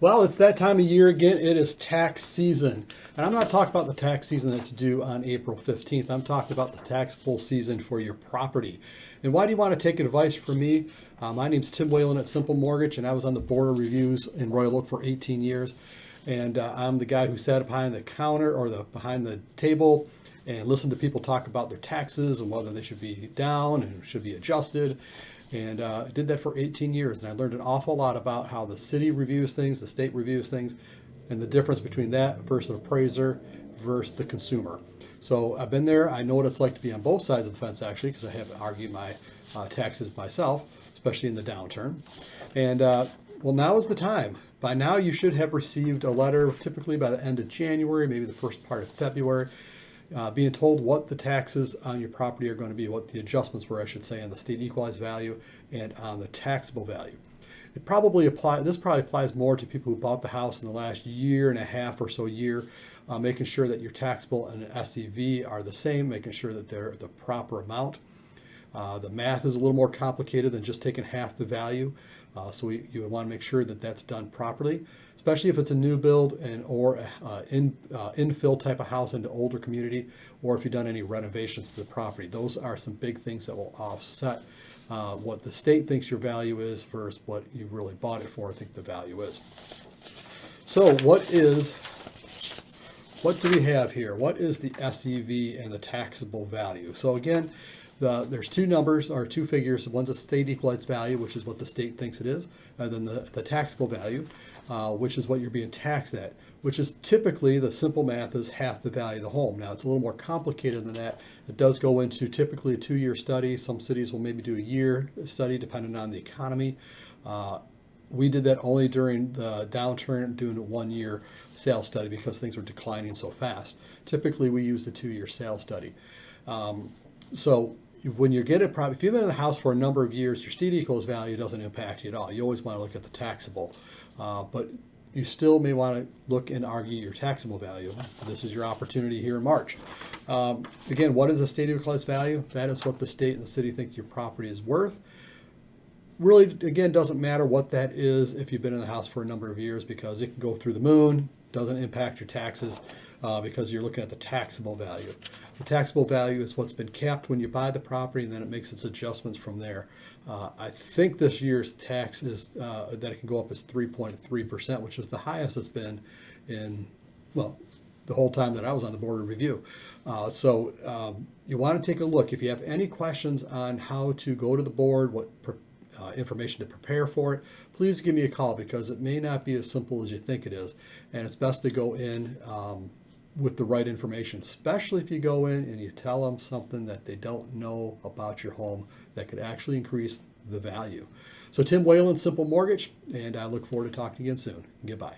Well, it's that time of year again. It is tax season. And I'm not talking about the tax season that's due on April 15th. I'm talking about the taxable season for your property. And why do you want to take advice from me? My name's Tim Whalen at Simple Mortgage, and I was on the Board of Reviews in Royal Oak for 18 years. And I'm the guy who sat behind the counter or behind the table and listened to people talk about their taxes and whether they should be down and should be adjusted. And I did that for 18 years, and I learned an awful lot about how the city reviews things, the state reviews things, and the difference between that versus an appraiser versus the consumer. So I've been there. I know what it's like to be on both sides of the fence, actually, because I have argued my taxes myself, especially in the downturn. And well, now is the time. By now, you should have received a letter, typically by the end of January, maybe the first part of February, being told what the taxes on your property are going to be, what the adjustments were, I should say, on the state equalized value and on the taxable value. This probably applies more to people who bought the house in the last year and a half or so year, making sure that your taxable and SEV are the same, making sure that they're the proper amount. The math is a little more complicated than just taking half the value, so you want to make sure that that's done properly, especially if it's a new build or infill type of house into older community, or if you've done any renovations to the property. Those are some big things that will offset what the state thinks your value is versus what you really bought it for, I think the value is. So what do we have here? What is the SEV and the taxable value? So again, there's two numbers or two figures. One's a state equalized value, which is what the state thinks it is, and then the taxable value, which is what you're being taxed at, which is typically, the simple math is half the value of the home. Now, it's a little more complicated than that. It does go into typically a 2-year study. Some cities will maybe do a year study depending on the economy. We did that only during the downturn, doing a 1-year sales study because things were declining so fast. Typically, we use the 2-year sales study. So when you get a property, if you've been in the house for a number of years, your state equals value doesn't impact you at all. You always want to look at the taxable, but you still may want to look and argue your taxable value. This is your opportunity here in March. Again, what is the state equalized value? That is what the state and the city think your property is worth. Really, again, doesn't matter what that is if you've been in the house for a number of years, because it can go through the moon, doesn't impact your taxes, because you're looking at the taxable value. The taxable value is what's been capped when you buy the property, and then it makes its adjustments from there. I think this year's tax is that it can go up as 3.3%, which is the highest it's been in, well, the whole time that I was on the Board of Review. So you want to take a look. If you have any questions on how to go to the board, what information to prepare for it, please give me a call, because it may not be as simple as you think it is, and it's best to go in with the right information, especially if you go in and you tell them something that they don't know about your home that could actually increase the value. So Tim Whalen, Simple Mortgage, and I look forward to talking again soon. Goodbye.